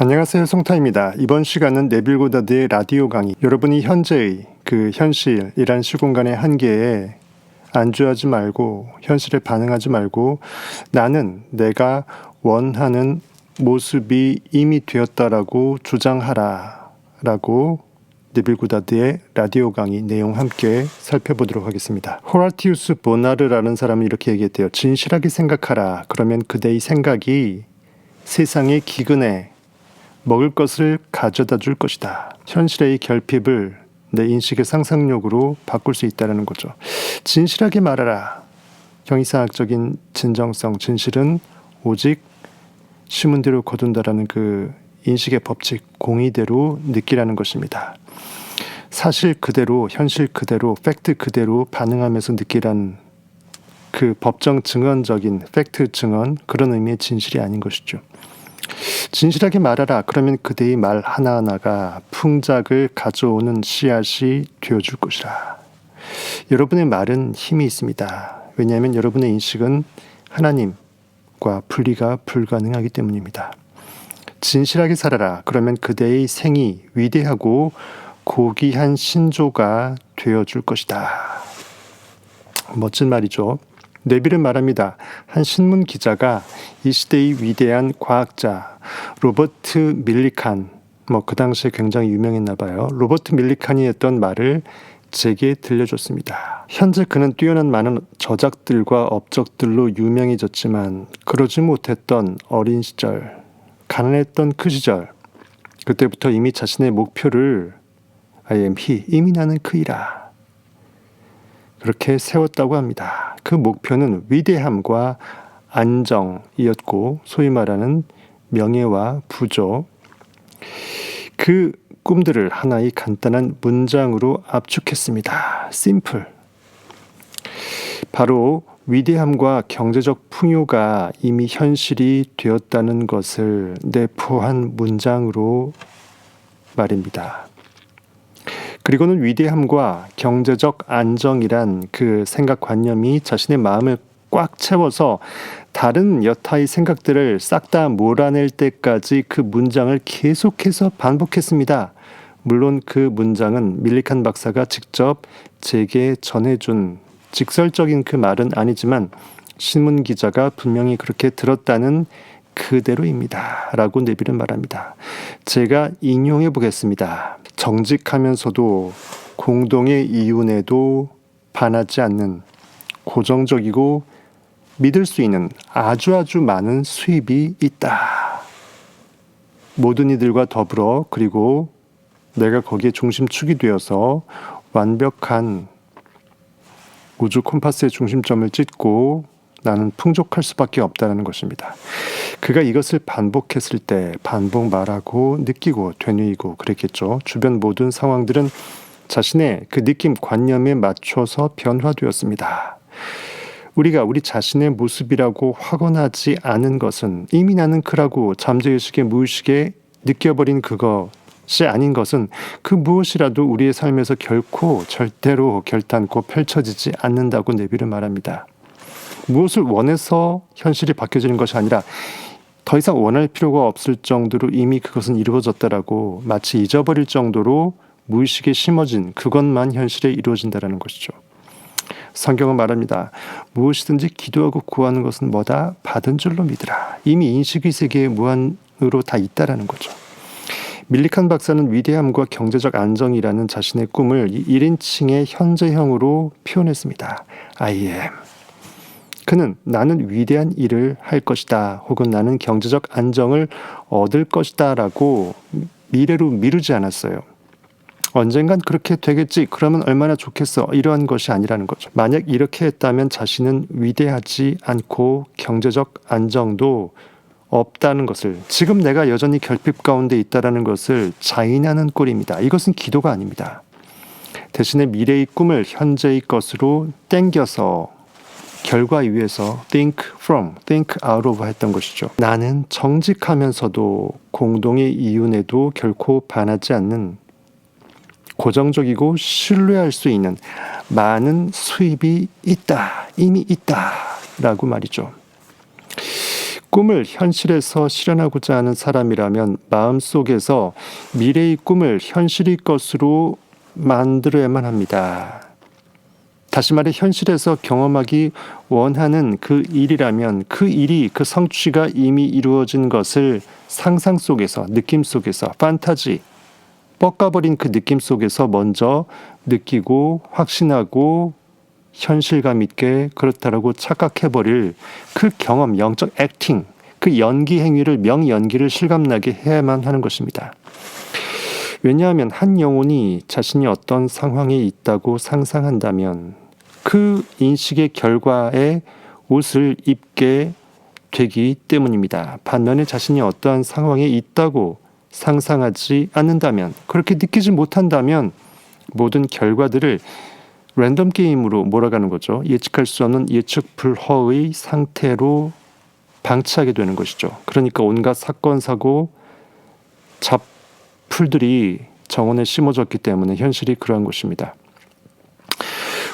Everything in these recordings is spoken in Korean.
안녕하세요, 송타입니다. 이번 시간은 네빌 고다드의 라디오 강의, 여러분이 현재의 그 현실이란 시공간의 한계에 안주하지 말고 현실에 반응하지 말고 나는 내가 원하는 모습이 이미 되었다라고 주장하라 라고 네빌 고다드의 라디오 강의 내용 함께 살펴보도록 하겠습니다. 호라티우스 보나르라는 사람이 이렇게 얘기했대요. 진실하게 생각하라. 그러면 그대의 생각이 세상의 기근에 먹을 것을 가져다 줄 것이다. 현실의 결핍을 내 인식의 상상력으로 바꿀 수 있다는 거죠. 진실하게 말하라. 형이상학적인 진정성, 진실은 오직 시문대로 거둔다라는 그 인식의 법칙, 공의대로 느끼라는 것입니다. 사실 그대로, 현실 그대로, 팩트 그대로 반응하면서 느끼란 그 법정 증언적인 팩트 증언, 그런 의미의 진실이 아닌 것이죠. 진실하게 말하라. 그러면 그대의 말 하나하나가 풍작을 가져오는 씨앗이 되어줄 것이라. 여러분의 말은 힘이 있습니다. 왜냐하면 여러분의 인식은 하나님과 분리가 불가능하기 때문입니다. 진실하게 살아라. 그러면 그대의 생이 위대하고 고귀한 신조가 되어줄 것이다. 멋진 말이죠. 네빌은 말합니다. 한 신문 기자가 이 시대의 위대한 과학자 로버트 밀리칸, 그 당시에 굉장히 유명했나 봐요. 로버트 밀리칸이 했던 말을 제게 들려줬습니다. 현재 그는 뛰어난 많은 저작들과 업적들로 유명해졌지만 그러지 못했던 어린 시절, 가난했던 그 시절, 그때부터 이미 자신의 목표를 I am he, 이미 나는 그이라 그렇게 세웠다고 합니다. 그 목표는 위대함과 안정이었고 소위 말하는 명예와 부죠. 그 꿈들을 하나의 간단한 문장으로 압축했습니다. 심플. 바로 위대함과 경제적 풍요가 이미 현실이 되었다는 것을 내포한 문장으로 말입니다. 그리고는 위대함과 경제적 안정이란 그 생각관념이 자신의 마음을 꽉 채워서 다른 여타의 생각들을 싹 다 몰아낼 때까지 그 문장을 계속해서 반복했습니다. 물론 그 문장은 밀리칸 박사가 직접 제게 전해준 직설적인 그 말은 아니지만 신문 기자가 분명히 그렇게 들었다는 그대로입니다. 라고 네빌은 말합니다. 제가 인용해 보겠습니다. 정직하면서도 공동의 이윤에도 반하지 않는 고정적이고 믿을 수 있는 아주 많은 수입이 있다. 모든 이들과 더불어 그리고 내가 거기에 중심축이 되어서 완벽한 우주 콤파스의 중심점을 찢고 나는 풍족할 수밖에 없다는 것입니다. 그가 이것을 반복했을 때 반복 말하고 느끼고 되뇌이고 그랬겠죠. 주변 모든 상황들은 자신의 그 느낌, 관념에 맞춰서 변화되었습니다. 우리가 우리 자신의 모습이라고 확언하지 않은 것은 이미 나는 그라고 잠재의식에 무의식에 느껴버린 그것이 아닌 것은 그 무엇이라도 우리의 삶에서 결코 절대로 결단코 펼쳐지지 않는다고 네빌은 말합니다. 무엇을 원해서 현실이 바뀌어지는 것이 아니라 더 이상 원할 필요가 없을 정도로 이미 그것은 이루어졌다라고 마치 잊어버릴 정도로 무의식에 심어진 그것만 현실에 이루어진다라는 것이죠. 성경은 말합니다. 무엇이든지 기도하고 구하는 것은 뭐다? 받은 줄로 믿으라. 이미 인식의 세계에 무한으로 다 있다라는 거죠. 밀리칸 박사는 위대함과 경제적 안정이라는 자신의 꿈을 1인칭의 현재형으로 표현했습니다. I am. 그는 나는 위대한 일을 할 것이다. 혹은 나는 경제적 안정을 얻을 것이다 라고 미래로 미루지 않았어요. 언젠간 그렇게 되겠지. 그러면 얼마나 좋겠어. 이러한 것이 아니라는 거죠. 만약 이렇게 했다면 자신은 위대하지 않고 경제적 안정도 없다는 것을, 지금 내가 여전히 결핍 가운데 있다는 것을 자인하는 꼴입니다. 이것은 기도가 아닙니다. 대신에 미래의 꿈을 현재의 것으로 땡겨서 결과 위에서 think from, think out of 했던 것이죠. 나는 정직하면서도 공동의 이윤에도 결코 반하지 않는 고정적이고 신뢰할 수 있는 많은 수입이 있다, 이미 있다 라고 말이죠. 꿈을 현실에서 실현하고자 하는 사람이라면 마음속에서 미래의 꿈을 현실의 것으로 만들어야만 합니다. 다시 말해 현실에서 경험하기 원하는 그 일이라면 그 일이 그 성취가 이미 이루어진 것을 상상 속에서 느낌 속에서 판타지 뻑가버린 그 느낌 속에서 먼저 느끼고 확신하고 현실감 있게 그렇다라고 착각해버릴 그 경험, 영적 액팅, 그 연기 행위를 명연기를 실감나게 해야만 하는 것입니다. 왜냐하면 한 영혼이 자신이 어떤 상황에 있다고 상상한다면 그 인식의 결과에 옷을 입게 되기 때문입니다. 반면에 자신이 어떠한 상황에 있다고 상상하지 않는다면, 그렇게 느끼지 못한다면 모든 결과들을 랜덤 게임으로 몰아가는 거죠. 예측할 수 없는 예측 불허의 상태로 방치하게 되는 것이죠. 그러니까 온갖 사건, 사고, 잡풀들이 정원에 심어졌기 때문에 현실이 그러한 것입니다.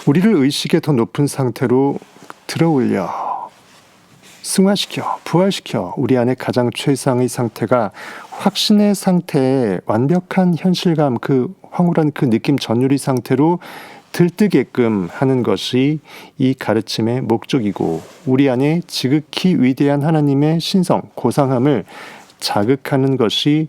우리를 의식의 더 높은 상태로 들어올려, 승화시켜, 부활시켜 우리 안에 가장 최상의 상태가 확신의 상태에 완벽한 현실감, 그 황홀한 그 느낌 전율의 상태로 들뜨게끔 하는 것이 이 가르침의 목적이고 우리 안에 지극히 위대한 하나님의 신성, 고상함을 자극하는 것이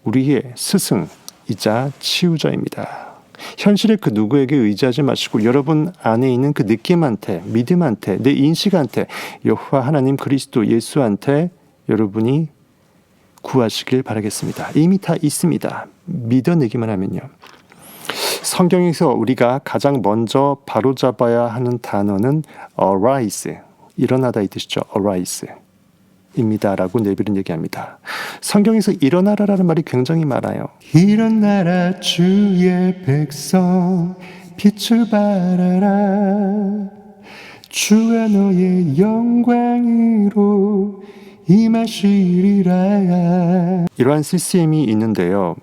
우리의 스승이자 치유자입니다. 현실의 그 누구에게 의지하지 마시고 여러분 안에 있는 그 느낌한테, 믿음한테, 내 인식한테, 여호와 하나님 그리스도 예수한테 여러분이 구하시길 바라겠습니다. 이미 다 있습니다. 믿어내기만 하면요. 성경에서 우리가 가장 먼저 바로잡아야 하는 단어는 arise, 일어나다 이 뜻이죠. arise 입니다 라고 네빌은 얘기합니다. 성경에서 일어나라라는 말이 굉장히 많아요. 일어나라 주의 백성 빛을 발하라 주가 너의 영광으로 임하시리라. 이러한 CCM이 있는데요.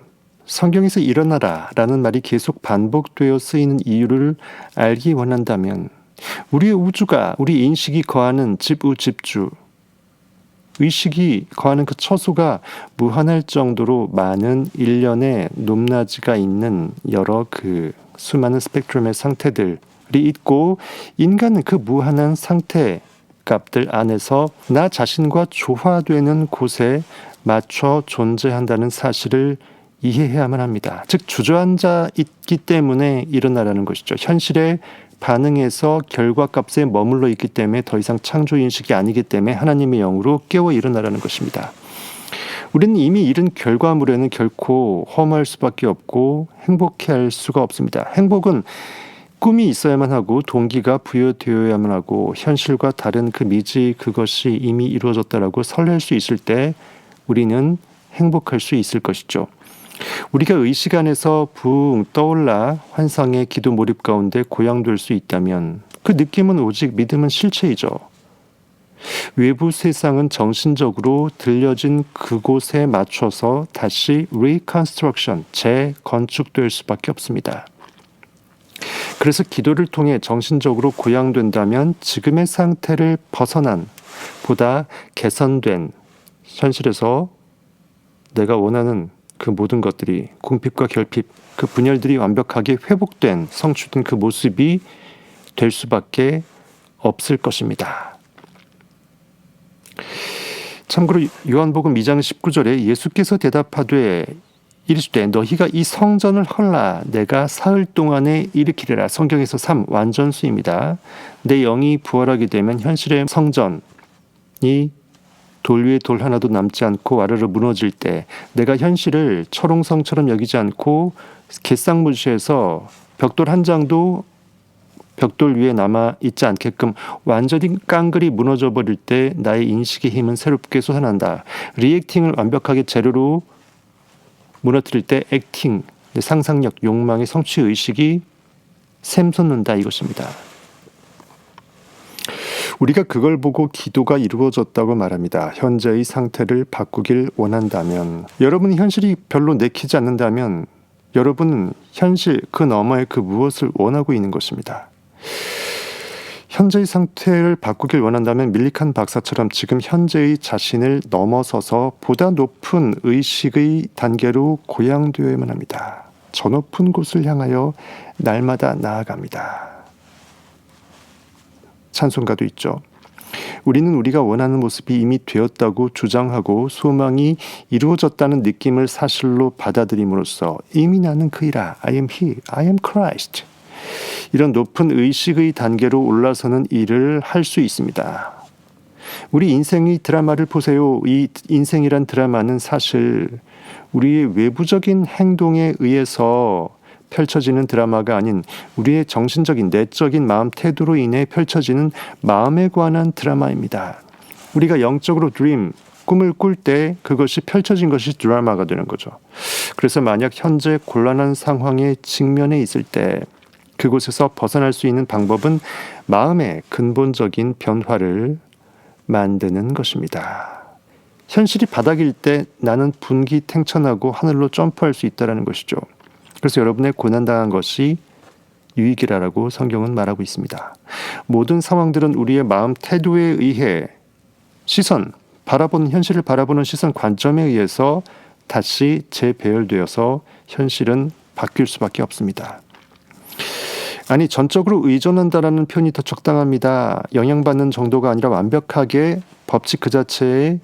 성경에서 일어나라 라는 말이 계속 반복되어 쓰이는 이유를 알기 원한다면 우리의 우주가, 우리 인식이 거하는 집우집주, 의식이 거하는 그 처소가 무한할 정도로 많은 일련의 높낮이가 있는 여러 그 수많은 스펙트럼의 상태들이 있고 인간은 그 무한한 상태 값들 안에서 나 자신과 조화되는 곳에 맞춰 존재한다는 사실을 이해해야만 합니다. 즉 주저앉아 있기 때문에 일어나라는 것이죠. 현실의 반응에서 결과값에 머물러 있기 때문에 더 이상 창조인식이 아니기 때문에 하나님의 영으로 깨워 일어나라는 것입니다. 우리는 이미 이른 결과물에는 결코 허무할 수밖에 없고 행복해할 수가 없습니다. 행복은 꿈이 있어야만 하고 동기가 부여되어야만 하고 현실과 다른 그 미지 그것이 이미 이루어졌다라고 설렐 수 있을 때 우리는 행복할 수 있을 것이죠. 우리가 의식 안에서 붕 떠올라 환상의 기도 몰입 가운데 고양될 수 있다면 그 느낌은 오직 믿음은 실체이죠. 외부 세상은 정신적으로 들려진 그곳에 맞춰서 다시 reconstruction, 재건축될 수밖에 없습니다. 그래서 기도를 통해 정신적으로 고양된다면 지금의 상태를 벗어난 보다 개선된 현실에서 내가 원하는 그 모든 것들이 궁핍과 결핍, 그 분열들이 완벽하게 회복된 성취된 그 모습이 될 수밖에 없을 것입니다. 참고로 요한복음 2장 19절에 예수께서 대답하되 이르시되 너희가 이 성전을 헐라 내가 사흘 동안에 일으키리라. 성경에서 3 완전수입니다. 내 영이 부활하게 되면 현실의 성전이 돌 위에 돌 하나도 남지 않고 와르르 무너질 때 내가 현실을 철옹성처럼 여기지 않고 갯상무시해서 벽돌 한 장도 벽돌 위에 남아 있지 않게끔 완전히 깡그리 무너져 버릴 때 나의 인식의 힘은 새롭게 솟아난다. 리액팅을 완벽하게 재료로 무너뜨릴 때 액팅, 상상력, 욕망의 성취의식이 샘솟는다 이것입니다. 우리가 그걸 보고 기도가 이루어졌다고 말합니다. 현재의 상태를 바꾸길 원한다면 여러분이 현실이 별로 내키지 않는다면 여러분은 현실 그 너머의 그 무엇을 원하고 있는 것입니다. 현재의 상태를 바꾸길 원한다면 밀리칸 박사처럼 지금 현재의 자신을 넘어서서 보다 높은 의식의 단계로 고양되어야만 합니다. 저 높은 곳을 향하여 날마다 나아갑니다. 찬송가도 있죠. 우리는 우리가 원하는 모습이 이미 되었다고 주장하고 소망이 이루어졌다는 느낌을 사실로 받아들임으로써 이미 나는 그이라, I am he, I am Christ. 이런 높은 의식의 단계로 올라서는 일을 할 수 있습니다. 우리 인생의 드라마를 보세요. 이 인생이란 드라마는 사실 우리의 외부적인 행동에 의해서 펼쳐지는 드라마가 아닌 우리의 정신적인 내적인 마음 태도로 인해 펼쳐지는 마음에 관한 드라마입니다. 우리가 영적으로 꿈을 꿀 때 그것이 펼쳐진 것이 드라마가 되는 거죠. 그래서 만약 현재 곤란한 상황에 직면해 있을 때 그곳에서 벗어날 수 있는 방법은 마음의 근본적인 변화를 만드는 것입니다. 현실이 바닥일 때 나는 분기탱천하고 하늘로 점프할 수 있다는 것이죠. 그래서 여러분의 고난당한 것이 유익이라고 성경은 말하고 있습니다. 모든 상황들은 우리의 마음 태도에 의해 현실을 바라보는 시선 관점에 의해서 다시 재배열되어서 현실은 바뀔 수밖에 없습니다. 아니, 전적으로 의존한다라는 표현이 더 적당합니다. 영향받는 정도가 아니라 완벽하게 법칙 그 자체에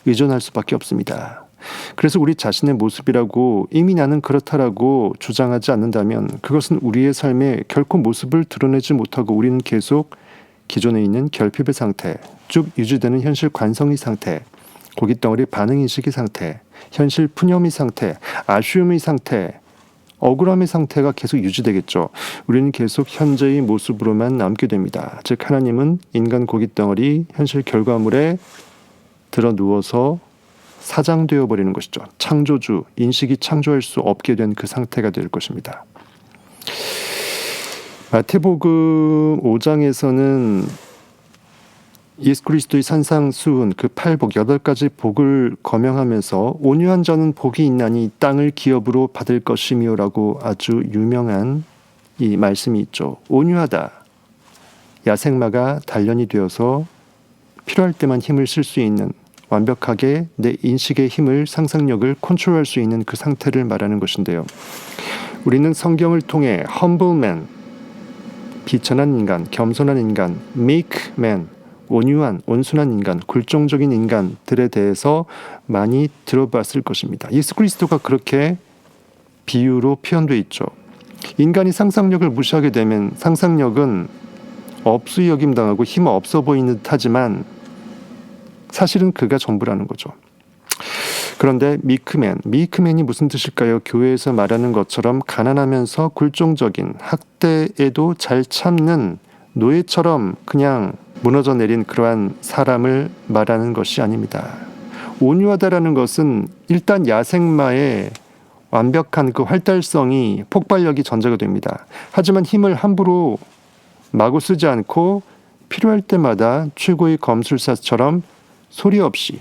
의존할 수밖에 없습니다. 그래서 우리 자신의 모습이라고 이미 나는 그렇다라고 주장하지 않는다면 그것은 우리의 삶에 결코 모습을 드러내지 못하고 우리는 계속 기존에 있는 결핍의 상태, 쭉 유지되는 현실 관성의 상태, 고깃덩어리 반응인식의 상태, 현실 푸념의 상태, 아쉬움의 상태, 억울함의 상태가 계속 유지되겠죠. 우리는 계속 현재의 모습으로만 남게 됩니다. 즉 하나님은 인간 고깃덩어리 현실 결과물에 들어 누워서 사장되어 버리는 것이죠. 창조주, 인식이 창조할 수 없게 된 그 상태가 될 것입니다. 마태복음 5장에서는 예수 그리스도의 산상수훈 그 8복 8가지 복을 거명하면서 온유한 자는 복이 있나니 땅을 기업으로 받을 것이며라고 아주 유명한 이 말씀이 있죠. 온유하다. 야생마가 단련이 되어서 필요할 때만 힘을 쓸 수 있는 완벽하게 내 인식의 힘을 상상력을 컨트롤할 수 있는 그 상태를 말하는 것인데요. 우리는 성경을 통해 humble man, 비천한 인간, 겸손한 인간, meek man, 온유한, 온순한 인간, 굴종적인 인간들에 대해서 많이 들어봤을 것입니다. 예수 그리스도가 그렇게 비유로 표현되어 있죠. 인간이 상상력을 무시하게 되면 상상력은 없이 여김당하고 힘 없어 보이는 듯하지만 사실은 그가 전부라는 거죠. 그런데 미크맨이 무슨 뜻일까요? 교회에서 말하는 것처럼 가난하면서 굴종적인, 학대에도 잘 참는 노예처럼 그냥 무너져 내린 그러한 사람을 말하는 것이 아닙니다. 온유하다라는 것은 일단 야생마의 완벽한 그 활달성이 폭발력이 전제가 됩니다. 하지만 힘을 함부로 마구 쓰지 않고 필요할 때마다 최고의 검술사처럼 소리 없이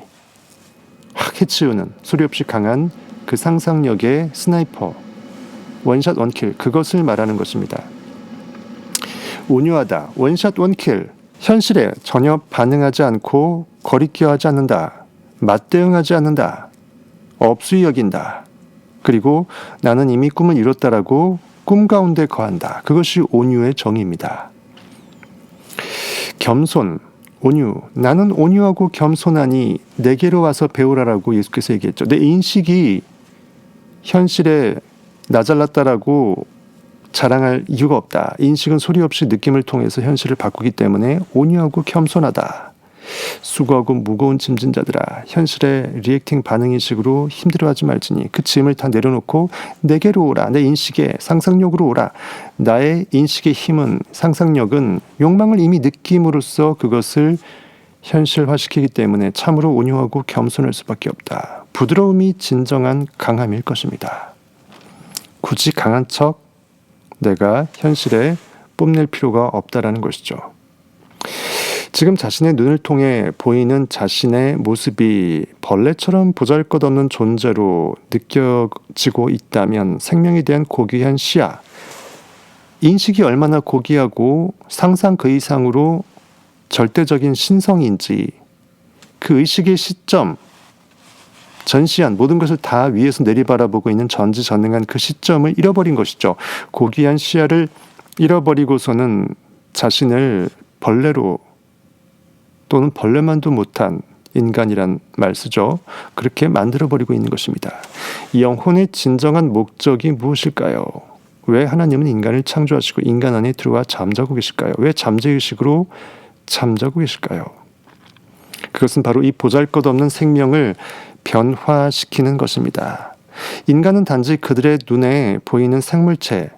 확 해치우는, 소리 없이 강한 그 상상력의 스나이퍼, 원샷 원킬, 그것을 말하는 것입니다. 온유하다, 원샷 원킬, 현실에 전혀 반응하지 않고 거리끼어하지 않는다, 맞대응하지 않는다, 없이 여긴다, 그리고 나는 이미 꿈을 이뤘다라고 꿈 가운데 거한다. 그것이 온유의 정의입니다. 겸손, 온유, 나는 온유하고 겸손하니 내게로 와서 배우라라고 예수께서 얘기했죠. 내 인식이 현실에 나 잘났다라고 자랑할 이유가 없다. 인식은 소리 없이 느낌을 통해서 현실을 바꾸기 때문에 온유하고 겸손하다. 수고하고 무거운 짐진 자들아, 현실의 리액팅 반응인식으로 힘들어하지 말지니 그 짐을 다 내려놓고 내게로 오라. 내 인식의 상상력으로 오라. 나의 인식의 힘은, 상상력은 욕망을 이미 느낌으로써 그것을 현실화시키기 때문에 참으로 온유하고 겸손할 수밖에 없다. 부드러움이 진정한 강함일 것입니다. 굳이 강한 척 내가 현실에 뽐낼 필요가 없다라는 것이죠. 지금 자신의 눈을 통해 보이는 자신의 모습이 벌레처럼 보잘것없는 존재로 느껴지고 있다면 생명에 대한 고귀한 시야, 인식이 얼마나 고귀하고 상상 그 이상으로 절대적인 신성인지 그 의식의 시점, 전시한 모든 것을 다 위에서 내리바라보고 있는 전지전능한 그 시점을 잃어버린 것이죠. 고귀한 시야를 잃어버리고서는 자신을 벌레로 또는 벌레만도 못한 인간이란 말 쓰죠. 그렇게 만들어버리고 있는 것입니다. 영혼의 진정한 목적이 무엇일까요? 왜 하나님은 인간을 창조하시고 인간 안에 들어와 잠자고 계실까요? 왜 잠재의식으로 잠자고 계실까요? 그것은 바로 이 보잘것없는 생명을 변화시키는 것입니다. 인간은 단지 그들의 눈에 보이는 생물체,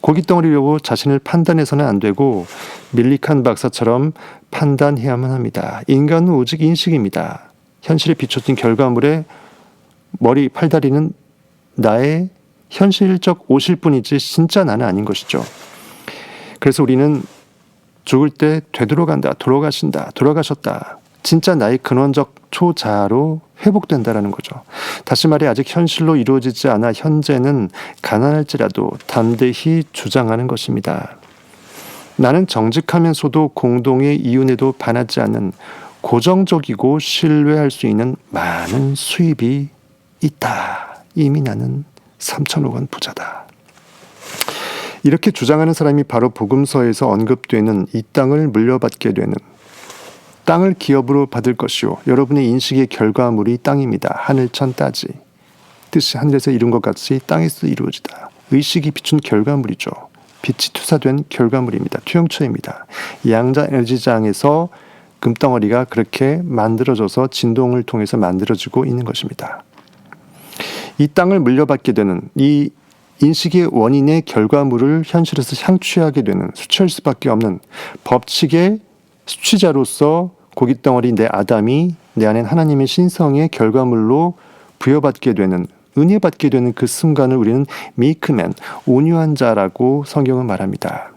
고깃덩어리를 보고 자신을 판단해서는 안 되고 밀리칸 박사처럼 판단해야만 합니다. 인간은 오직 인식입니다. 현실에 비춰진 결과물에 머리, 팔다리는 나의 현실적 옷일 뿐이지 진짜 나는 아닌 것이죠. 그래서 우리는 죽을 때 되돌아간다, 돌아가신다, 돌아가셨다. 진짜 나의 근원적 초자아로 회복된다라는 거죠. 다시 말해 아직 현실로 이루어지지 않아 현재는 가난할지라도 담대히 주장하는 것입니다. 나는 정직하면서도 공동의 이윤에도 반하지 않는 고정적이고 신뢰할 수 있는 많은 수입이 있다. 이미 나는 3천억 원 부자다. 이렇게 주장하는 사람이 바로 복음서에서 언급되는 이 땅을 물려받게 되는 땅을 기업으로 받을 것이요 여러분의 인식의 결과물이 땅입니다. 하늘천 따지 뜻이 하늘에서 이룬 것 같이 땅에서 이루어지다. 의식이 비춘 결과물이죠. 빛이 투사된 결과물입니다. 투영처입니다. 양자 에너지장에서 금덩어리가 그렇게 만들어져서 진동을 통해서 만들어지고 있는 것입니다. 이 땅을 물려받게 되는 이 인식의 원인의 결과물을 현실에서 향취하게 되는 수치할 수밖에 없는 법칙의 수치자로서 고깃덩어리 내 아담이 내 안엔 하나님의 신성의 결과물로 부여받게 되는 은혜받게 되는 그 순간을 우리는 meekman, 온유한 자라고 성경은 말합니다.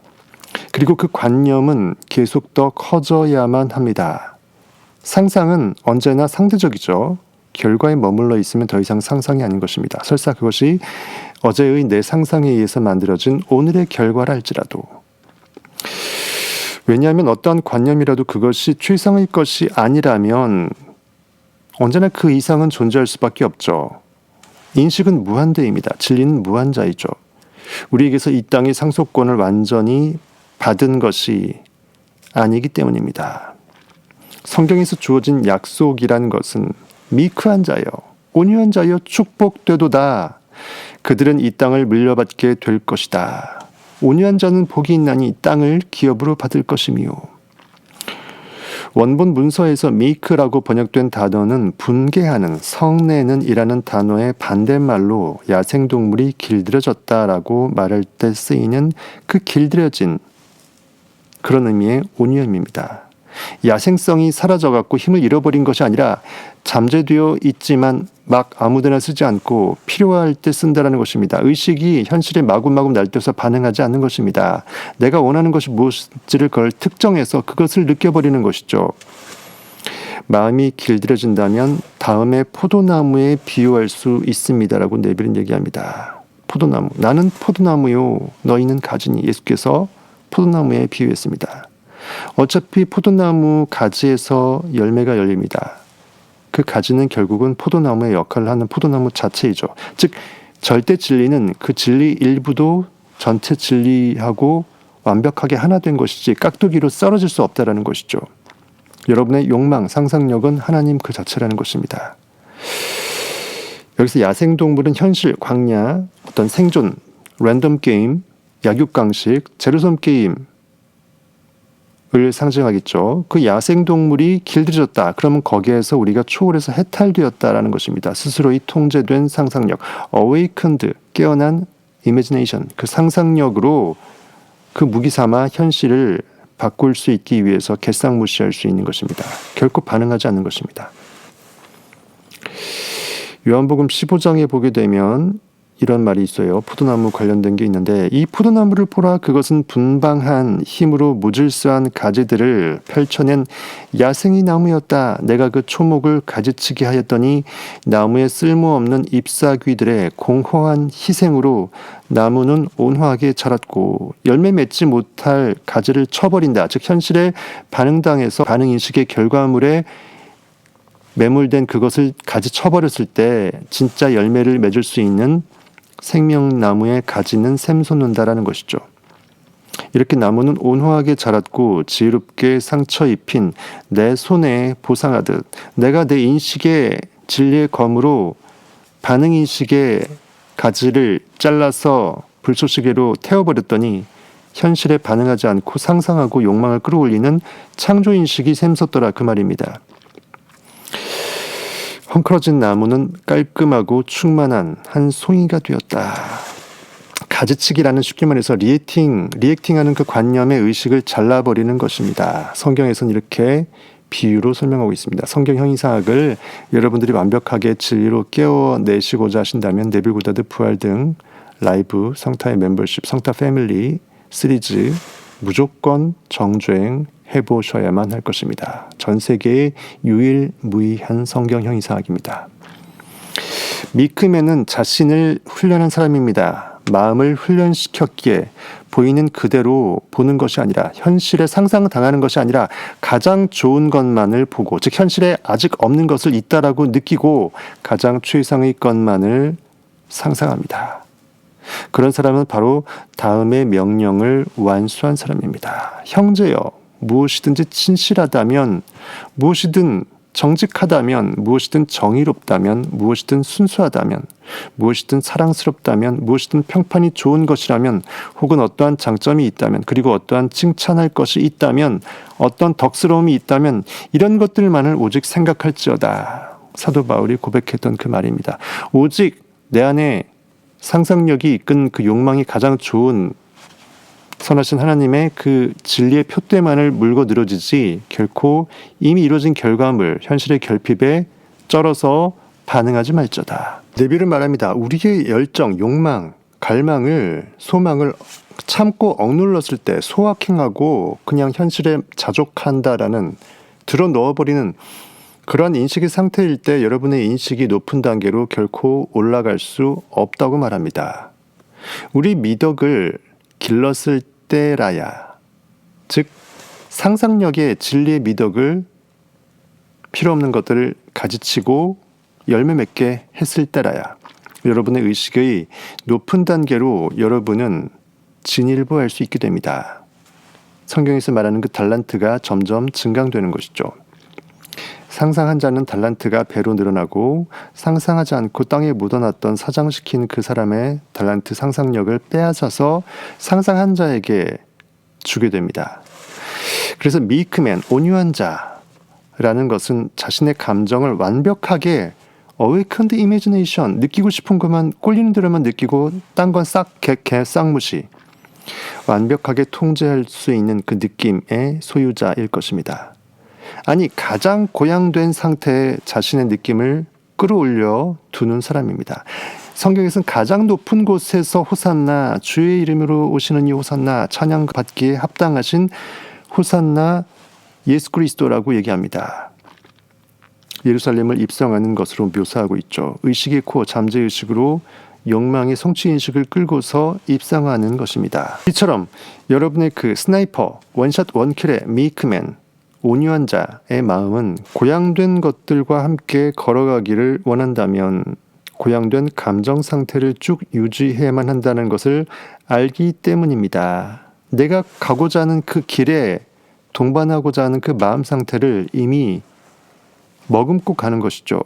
그리고 그 관념은 계속 더 커져야만 합니다. 상상은 언제나 상대적이죠. 결과에 머물러 있으면 더 이상 상상이 아닌 것입니다. 설사 그것이 어제의 내 상상에 의해서 만들어진 오늘의 결과라 할지라도. 왜냐하면 어떠한 관념이라도 그것이 최상의 것이 아니라면 언제나 그 이상은 존재할 수밖에 없죠. 인식은 무한대입니다. 진리는 무한자이죠. 우리에게서 이 땅의 상속권을 완전히 받은 것이 아니기 때문입니다. 성경에서 주어진 약속이란 것은 미크한 자여, 온유한 자여 축복되도다. 그들은 이 땅을 물려받게 될 것이다. 온유한 자는 복이 있나니 이 땅을 기업으로 받을 것이며. 원본 문서에서 메이크라고 번역된 단어는 분개하는, 성내는 이라는 단어의 반대말로 야생동물이 길들여졌다라고 말할 때 쓰이는 그 길들여진 그런 의미의 온유함입니다. 야생성이 사라져갖고 힘을 잃어버린 것이 아니라 잠재되어 있지만 막 아무데나 쓰지 않고 필요할 때 쓴다라는 것입니다. 의식이 현실에 마구마구 날뛰어서 반응하지 않는 것입니다. 내가 원하는 것이 무엇인지를 그걸 특정해서 그것을 느껴버리는 것이죠. 마음이 길들여진다면 다음에 포도나무에 비유할 수 있습니다라고 네빌은 얘기합니다. 포도나무, 나는 포도나무요 너희는 가지니. 예수께서 포도나무에 비유했습니다. 어차피 포도나무 가지에서 열매가 열립니다. 그 가지는 결국은 포도나무의 역할을 하는 포도나무 자체이죠. 즉 절대 진리는 그 진리 일부도 전체 진리하고 완벽하게 하나 된 것이지 깍두기로 썰어질 수 없다라는 것이죠. 여러분의 욕망, 상상력은 하나님 그 자체라는 것입니다. 여기서 야생동물은 현실, 광야, 어떤 생존, 랜덤 게임, 약육강식, 제로섬 게임 을 상징하겠죠. 그 야생동물이 길들여졌다. 그러면 거기에서 우리가 초월해서 해탈되었다라는 것입니다. 스스로의 통제된 상상력, awakened, 깨어난 imagination, 그 상상력으로 그 무기 삼아 현실을 바꿀 수 있기 위해서 개쌍무시할 수 있는 것입니다. 결코 반응하지 않는 것입니다. 요한복음 15장에 보게 되면 이런 말이 있어요. 포도나무 관련된 게 있는데 이 포도나무를 보라 그것은 분방한 힘으로 무질서한 가지들을 펼쳐낸 야생이 나무였다. 내가 그 초목을 가지치게 하였더니 나무의 쓸모없는 잎사귀들의 공허한 희생으로 나무는 온화하게 자랐고 열매 맺지 못할 가지를 쳐버린다. 즉 현실에 반응당해서 반응인식의 결과물에 매몰된 그것을 가지 쳐버렸을 때 진짜 열매를 맺을 수 있는 생명나무의 가지는 샘솟는다라는 것이죠. 이렇게 나무는 온화하게 자랐고 지혜롭게 상처 입힌 내 손에 보상하듯 내가 내 인식의 진리의 검으로 반응인식의 가지를 잘라서 불쏘시개로 태워버렸더니 현실에 반응하지 않고 상상하고 욕망을 끌어올리는 창조인식이 샘솟더라 그 말입니다. 헝클어진 나무는 깔끔하고 충만한 한 송이가 되었다. 가지치기라는 쉽게 말해서 리액팅하는 그 관념의 의식을 잘라버리는 것입니다. 성경에서는 이렇게 비유로 설명하고 있습니다. 성경 형이상학을 여러분들이 완벽하게 진리로 깨워내시고자 하신다면 네빌고다드 부활 등 라이브 성타의 멤버십, 성타 패밀리 시리즈 무조건 정주행 해보셔야만 할 것입니다. 전 세계의 유일무이한 성경 형이상학입니다. 미크맨은 자신을 훈련한 사람입니다. 마음을 훈련시켰기에 보이는 그대로 보는 것이 아니라 현실에 상상당하는 것이 아니라 가장 좋은 것만을 보고 즉 현실에 아직 없는 것을 있다라고 느끼고 가장 최상의 것만을 상상합니다. 그런 사람은 바로 다음의 명령을 완수한 사람입니다. 형제여 무엇이든지 진실하다면 무엇이든 정직하다면 무엇이든 정의롭다면 무엇이든 순수하다면 무엇이든 사랑스럽다면 무엇이든 평판이 좋은 것이라면 혹은 어떠한 장점이 있다면 그리고 어떠한 칭찬할 것이 있다면 어떤 덕스러움이 있다면 이런 것들만을 오직 생각할지어다. 사도 바울이 고백했던 그 말입니다. 오직 내 안에 상상력이 이끈 그 욕망이 가장 좋은 선하신 하나님의 그 진리의 표대만을 물고 늘어지지 결코 이미 이루어진 결과물, 현실의 결핍에 쩔어서 반응하지 말자다. 네빌은 말합니다. 우리의 열정, 욕망, 갈망을, 소망을 참고 억눌렀을 때 소확행하고 그냥 현실에 자족한다라는 들어 넣어버리는 그러한 인식의 상태일 때 여러분의 인식이 높은 단계로 결코 올라갈 수 없다고 말합니다. 우리 미덕을 길렀을 때라야, 즉 상상력의 진리의 미덕을 필요 없는 것들을 가지치고 열매 맺게 했을 때라야 여러분의 의식의 높은 단계로 여러분은 진일보할 수 있게 됩니다. 성경에서 말하는 그 달란트가 점점 증강되는 것이죠. 상상한 자는 달란트가 배로 늘어나고 상상하지 않고 땅에 묻어놨던 사장시킨 그 사람의 달란트 상상력을 빼앗아서 상상한 자에게 주게 됩니다. 그래서 미크맨, 온유한 자라는 것은 자신의 감정을 완벽하게 awakened imagination, 느끼고 싶은 것만 꼴리는 대로만 느끼고 딴 건 싹 싹무시 완벽하게 통제할 수 있는 그 느낌의 소유자일 것입니다. 아니 가장 고양된 상태에 자신의 느낌을 끌어올려 두는 사람입니다. 성경에서는 가장 높은 곳에서 호산나 주의 이름으로 오시는 이 호산나 찬양 받기에 합당하신 호산나 예수 그리스도라고 얘기합니다. 예루살렘을 입성하는 것으로 묘사하고 있죠. 의식의 코 잠재의식으로 욕망의 성취인식을 끌고서 입성하는 것입니다. 이처럼 여러분의 그 스나이퍼 원샷 원킬의 메이크맨 온유한 자의 마음은 고양된 것들과 함께 걸어가기를 원한다면 고양된 감정 상태를 쭉 유지해야만 한다는 것을 알기 때문입니다. 내가 가고자 하는 그 길에 동반하고자 하는 그 마음 상태를 이미 머금고 가는 것이죠.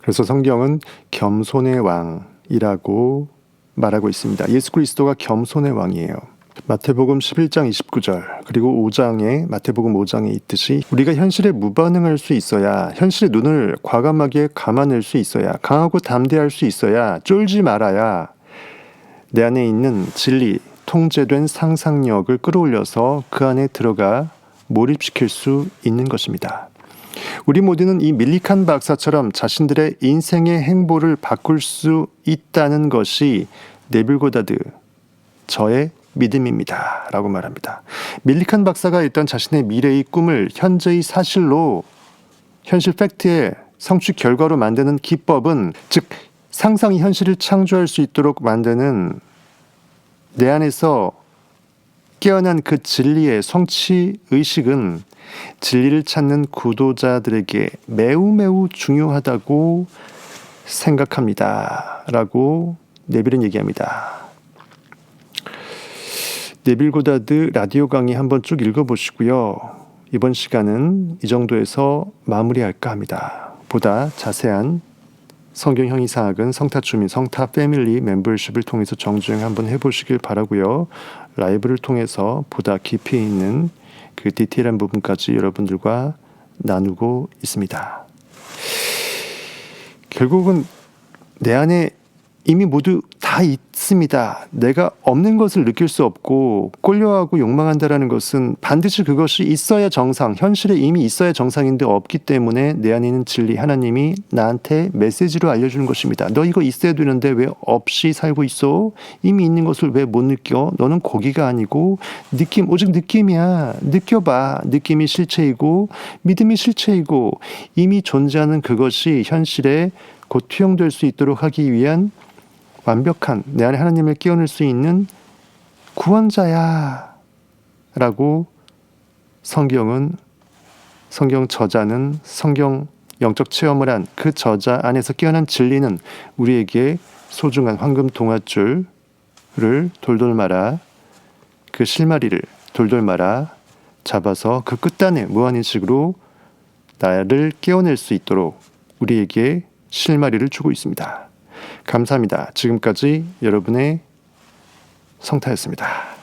그래서 성경은 겸손의 왕이라고 말하고 있습니다. 예수 그리스도가 겸손의 왕이에요. 마태복음 11장 29절 그리고 5장에 마태복음 5장에 있듯이 우리가 현실에 무반응할 수 있어야 현실의 눈을 과감하게 감아낼 수 있어야 강하고 담대할 수 있어야 쫄지 말아야 내 안에 있는 진리 통제된 상상력을 끌어올려서 그 안에 들어가 몰입시킬 수 있는 것입니다. 우리 모두는 이 밀리칸 박사처럼 자신들의 인생의 행보를 바꿀 수 있다는 것이 네빌 고다드, 저의 믿음입니다. 라고 말합니다. 밀리칸 박사가 일단 자신의 미래의 꿈을 현재의 사실로, 현실 팩트의 성취 결과로 만드는 기법은, 즉 상상이 현실을 창조할 수 있도록 만드는 내 안에서 깨어난 그 진리의 성취 의식은 진리를 찾는 구도자들에게 매우 매우 중요하다고 생각합니다. 라고 네빌은 얘기합니다. 네빌 고다드 라디오 강의 한번 쭉 읽어보시고요. 이번 시간은 이 정도에서 마무리할까 합니다. 보다 자세한 성경 형이상학은 성타주민, 성타 패밀리 멤버십을 통해서 정주행 한번 해보시길 바라고요. 라이브를 통해서 보다 깊이 있는 그 디테일한 부분까지 여러분들과 나누고 있습니다. 결국은 내 안에 이미 모두 다 있습니다. 내가 없는 것을 느낄 수 없고 꼴려하고 욕망한다라는 것은 반드시 그것이 있어야 정상, 현실에 이미 있어야 정상인데 없기 때문에 내 안에 있는 진리 하나님이 나한테 메시지로 알려주는 것입니다. 너 이거 있어야 되는데 왜 없이 살고 있어? 이미 있는 것을 왜 못 느껴? 너는 고기가 아니고 느낌, 오직 느낌이야. 느껴봐. 느낌이 실체이고 믿음이 실체이고 이미 존재하는 그것이 현실에 곧 투영될 수 있도록 하기 위한 완벽한 내 안에 하나님을 끼워넣을 수 있는 구원자야 라고 성경 저자는, 성경 영적 체험을 한 그 저자 안에서 깨어난 진리는 우리에게 소중한 황금 동아줄을 돌돌 말아, 그 실마리를 돌돌 말아 잡아서 그 끝단에 무한인식으로 나를 깨워낼 수 있도록 우리에게 실마리를 주고 있습니다. 감사합니다. 지금까지 여러분의 성타였습니다.